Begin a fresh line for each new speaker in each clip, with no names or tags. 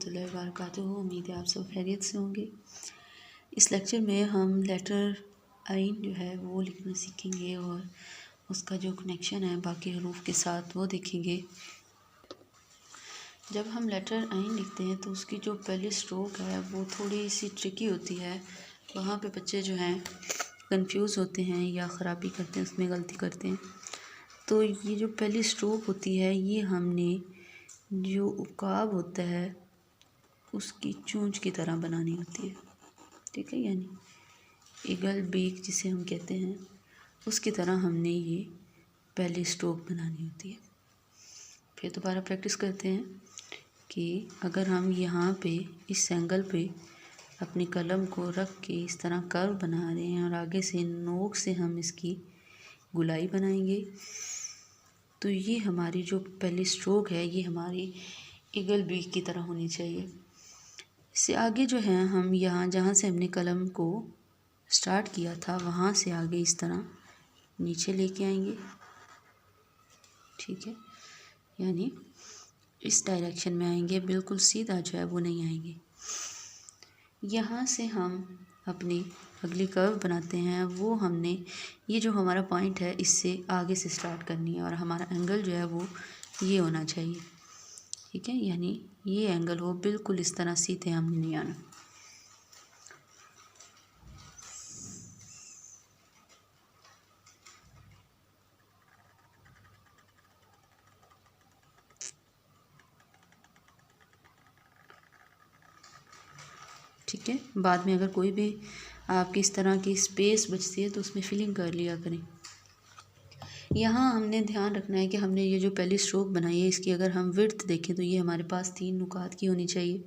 रहमतुल्लाहि व बरकातुहू। उम्मीद है आप सब खैरियत से होंगे। इस लेक्चर में हम लेटर आइन जो है वो लिखना सीखेंगे और उसका जो कनेक्शन है बाकी हरूफ के साथ वो देखेंगे। जब हम लेटर आइन लिखते हैं तो उसकी जो पहली स्ट्रोक है वो थोड़ी सी ट्रिकी होती है। वहाँ पे बच्चे जो हैं कंफ्यूज होते हैं या ख़राबी करते हैं, उसमें गलती करते हैं। तो ये जो पहली स्ट्रोक होती है ये हमने जो उकाब होता है उसकी चोंच की तरह बनानी होती है, ठीक है। यानी ईगल बीक जिसे हम कहते हैं उसकी तरह हमने ये पहली स्ट्रोक बनानी होती है। फिर दोबारा प्रैक्टिस करते हैं कि अगर हम यहाँ पे इस एंगल पे अपनी कलम को रख के इस तरह कर्व बना रहे हैं और आगे से नोक से हम इसकी गुलाई बनाएंगे तो ये हमारी जो पहली स्ट्रोक है ये हमारी ईगल बीक की तरह होनी चाहिए। इससे आगे जो है हम यहाँ जहाँ से हमने कलम को स्टार्ट किया था वहाँ से आगे इस तरह नीचे लेके आएंगे, ठीक है। यानी इस डायरेक्शन में आएंगे, बिल्कुल सीधा जो है वो नहीं आएंगे। यहाँ से हम अपनी अगली कर्व बनाते हैं, वो हमने ये जो हमारा पॉइंट है इससे आगे से स्टार्ट करनी है और हमारा एंगल जो है वो ये होना चाहिए, ठीक है। यानी ये एंगल हो बिल्कुल इस तरह सीधे हमने नहीं आना। ठीक है, बाद में अगर कोई भी आपकी इस तरह की स्पेस बचती है तो उसमें फिलिंग कर लिया करें। यहाँ हमने ध्यान रखना है कि हमने ये जो पहली स्ट्रोक बनाई है इसकी अगर हम विड्थ देखें तो ये हमारे पास 3 नुकात की होनी चाहिए,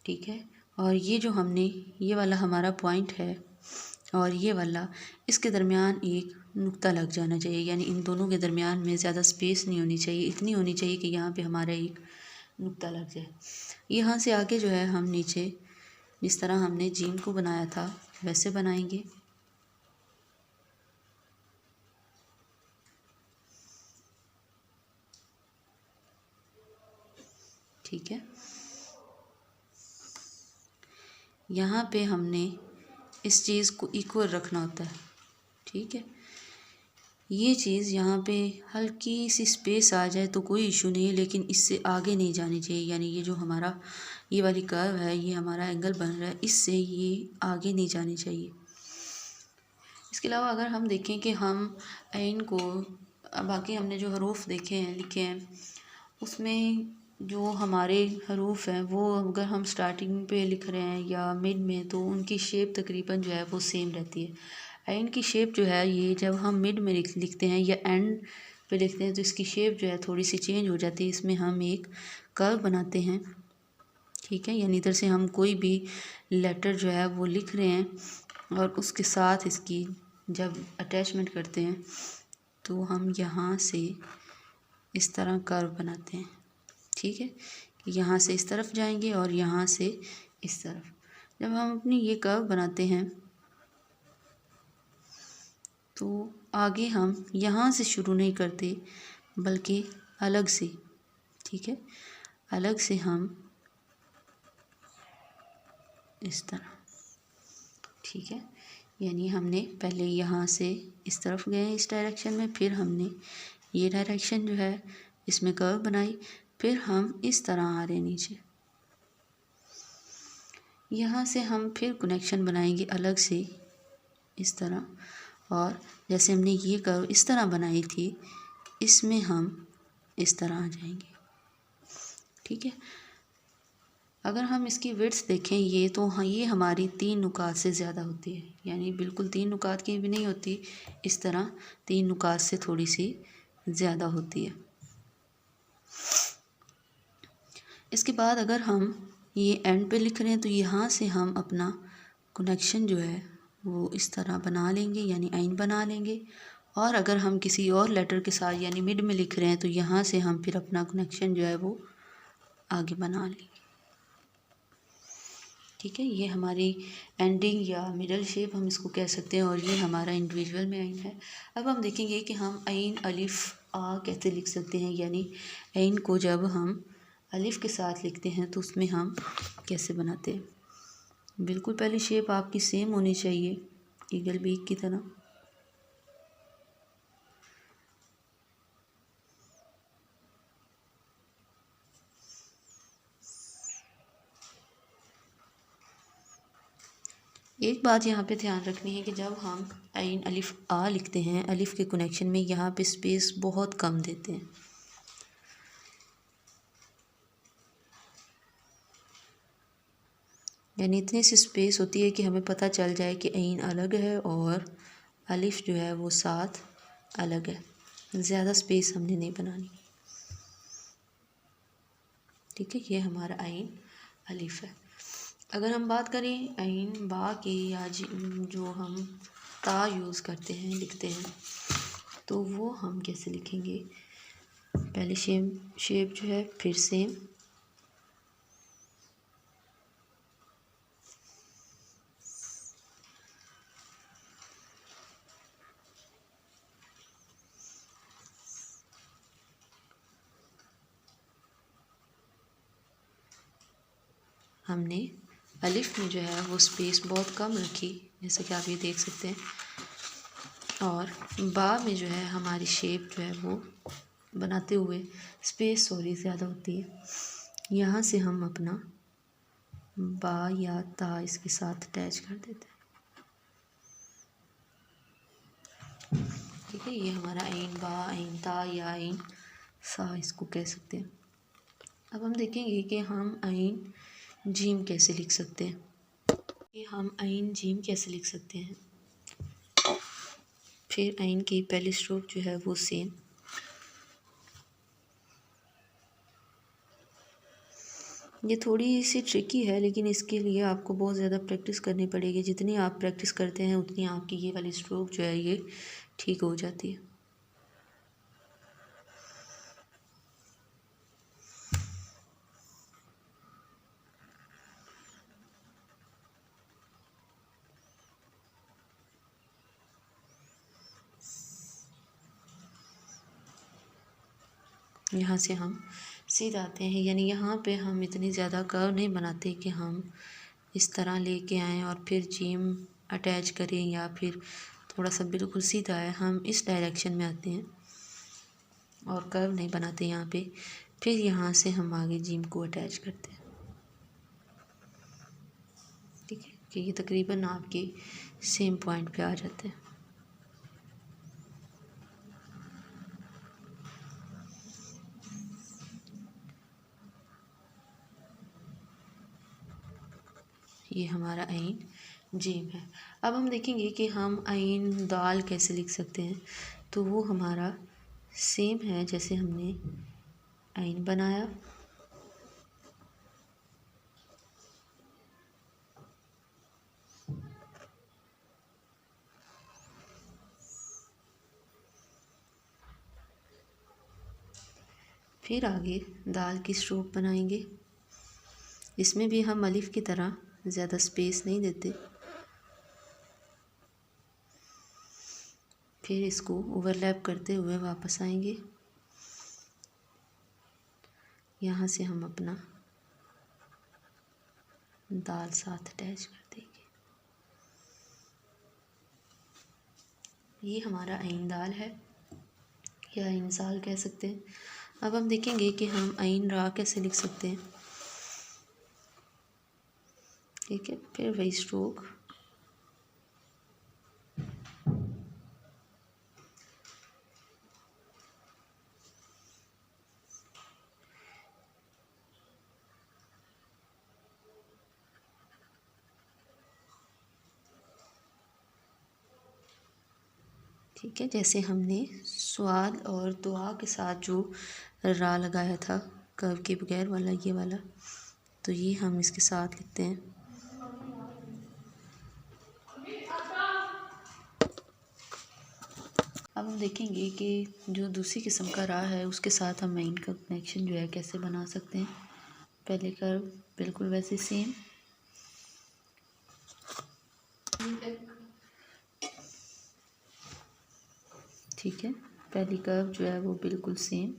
ठीक है। और ये जो हमने ये वाला हमारा पॉइंट है और ये वाला, इसके दरमियान एक नुक्ता लग जाना चाहिए। यानी इन दोनों के दरमियान में ज़्यादा स्पेस नहीं होनी चाहिए, इतनी होनी चाहिए कि यहाँ पे हमारा एक नुक्ता लग जाए। यहाँ से आगे जो है हम नीचे जिस तरह हमने जीन को बनाया था वैसे बनाएंगे, ठीक है। यहाँ पे हमने इस चीज़ को इक्वल रखना होता है, ठीक है। ये चीज़ यहाँ पे हल्की सी स्पेस आ जाए तो कोई इशू नहीं है, लेकिन इससे आगे नहीं जानी चाहिए। यानी ये जो हमारा ये वाली कर्व है, ये हमारा एंगल बन रहा है, इससे ये आगे नहीं जानी चाहिए। इसके अलावा अगर हम देखें कि हम आइन को बाकी हमने जो हरूफ देखे हैं लिखे हैं उसमें जो हमारे हरूफ हैं वो अगर हम स्टार्टिंग पे लिख रहे हैं या मिड में तो उनकी शेप तकरीबन जो है वो सेम रहती है। आइन की शेप जो है ये जब हम मिड में लिखते हैं या एंड पे लिखते हैं तो इसकी शेप जो है थोड़ी सी चेंज हो जाती है। इसमें हम एक कर्व बनाते हैं, ठीक है। यानी इधर से हम कोई भी लेटर जो है वो लिख रहे हैं और उसके साथ इसकी जब अटैचमेंट करते हैं तो हम यहाँ से इस तरह कर्व बनाते हैं, ठीक है। यहाँ से इस तरफ जाएंगे और यहाँ से इस तरफ। जब हम अपनी ये कर्व बनाते हैं तो आगे हम यहाँ से शुरू नहीं करते बल्कि अलग से, ठीक है, अलग से हम इस तरह, ठीक है। यानी हमने पहले यहाँ से इस तरफ गए इस डायरेक्शन में, फिर हमने ये डायरेक्शन जो है इसमें कर्व बनाई, फिर हम इस तरह आ रहे नीचे। यहाँ से हम फिर कनेक्शन बनाएंगे अलग से इस तरह, और जैसे हमने ये कर्व इस तरह बनाई थी इसमें हम इस तरह आ जाएंगे, ठीक है। अगर हम इसकी विड्थ देखें ये तो हाँ ये हमारी 3 नुकात से ज़्यादा होती है। यानी बिल्कुल 3 नुकात की भी नहीं होती, इस तरह 3 नुकात से थोड़ी सी ज़्यादा होती है। इसके बाद अगर हम ये एंड पे लिख रहे हैं तो यहाँ से हम अपना कनेक्शन जो है वो इस तरह बना लेंगे, यानी आइन बना लेंगे। और अगर हम किसी और लेटर के साथ यानी मिड में लिख रहे हैं तो यहाँ से हम फिर अपना कनेक्शन जो है वो आगे बना लेंगे, ठीक है। ये हमारी एंडिंग या मिडल शेप हम इसको कह सकते हैं और ये हमारा इंडिविजुअल में आइन है। अब हम देखेंगे कि हम आइन अलिफ आ कैसे लिख सकते हैं, यानी ऐन को जब हम अलिफ के साथ लिखते हैं तो उसमें हम कैसे बनाते हैं। बिल्कुल पहले शेप आपकी सेम होनी चाहिए ईगल बीक की तरह। एक बात यहाँ पे ध्यान रखनी है कि जब हम ऐन अलिफ आ लिखते हैं, अलिफ के कनेक्शन में यहाँ पे स्पेस बहुत कम देते हैं। यानी इतनी सी स्पेस होती है कि हमें पता चल जाए कि ऐन अलग है और अलिफ जो है वो साथ अलग है। ज़्यादा स्पेस हमने नहीं बनानी। ठीक है, ये हमारा ऐन अलिफ है। अगर हम बात करें ऐन बा की या जो हम ता यूज़ करते हैं, लिखते हैं, तो वो हम कैसे लिखेंगे। पहले शेप जो है फिर सेम, हमने अलिफ में जो है वो स्पेस बहुत कम रखी, जैसे कि आप ये देख सकते हैं। और बा में जो है हमारी शेप जो है वो बनाते हुए स्पेस ज़्यादा होती है। यहाँ से हम अपना बा या ता इसके साथ अटैच कर देते हैं। ठीक है, ये हमारा ऐन बा, ऐन ता या ऐन सा इसको कह सकते हैं। अब हम देखेंगे कि हम ऐन जीम कैसे लिख सकते हैं। कि हम ऐन जीम कैसे लिख सकते हैं। फिर ऐन की पहली स्ट्रोक जो है वो सेम, ये थोड़ी सी ट्रिकी है, लेकिन इसके लिए आपको बहुत ज़्यादा प्रैक्टिस करनी पड़ेगी। जितनी आप प्रैक्टिस करते हैं उतनी आपकी ये वाली स्ट्रोक जो है ये ठीक हो जाती है। यहाँ से हम सीधा आते हैं, यानी यहाँ पे हम इतनी ज़्यादा कर्व नहीं बनाते कि हम इस तरह लेके आएँ और फिर जीम अटैच करें या फिर थोड़ा सा बिल्कुल सीधा है। हम इस डायरेक्शन में आते हैं और कर्व नहीं बनाते यहाँ पे। फिर यहाँ से हम आगे जीम को अटैच करते हैं। ठीक है, कि ये तकरीबन आपके सेम पॉइंट पे आ जाते हैं। ये हमारा ऐन जीम है। अब हम देखेंगे कि हम ऐन दाल कैसे लिख सकते हैं। तो वो हमारा सेम है जैसे हमने ऐन बनाया, फिर आगे दाल की स्ट्रोक बनाएंगे। इसमें भी हम अलिफ की तरह ज़्यादा स्पेस नहीं देते। फिर इसको ओवरलैप करते हुए वापस आएंगे। यहाँ से हम अपना दाल साथ अटैच कर देंगे। ये हमारा ऐन दाल है या ऐन साल कह सकते हैं। अब हम देखेंगे कि हम ऐन रा कैसे लिख सकते हैं। ठीक है, फिर वही स्ट्रोक, ठीक है, जैसे हमने स्वाद और दुआ के साथ जो रा लगाया था कर्व के बगैर वाला, ये वाला, तो ये हम इसके साथ लिखते हैं। अब हम देखेंगे कि जो दूसरी किस्म का रा है उसके साथ हम ऐन का कनेक्शन जो है कैसे बना सकते हैं। पहले कर्व बिल्कुल वैसे सेम, ठीक है, पहली कर्व जो है वो बिल्कुल सेम,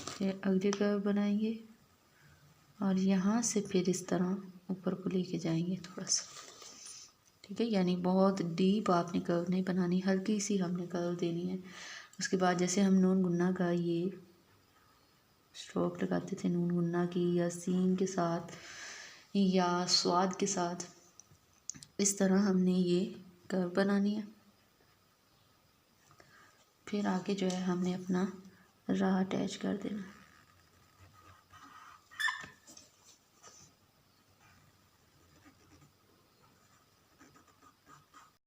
फिर अगली कर्व बनाएंगे और यहाँ से फिर इस तरह ऊपर को लेके जाएंगे थोड़ा सा, ठीक है। यानी बहुत डीप आपने कर्व नहीं बनानी, हल्की सी हमने कर्व देनी है। उसके बाद जैसे हम नून गुन्ना का ये स्ट्रोक लगाते थे नून गुन्ना की या सीन के साथ या स्वाद के साथ, इस तरह हमने ये कर्व बनानी है। फिर आगे जो है हमने अपना राह अटैच कर देना।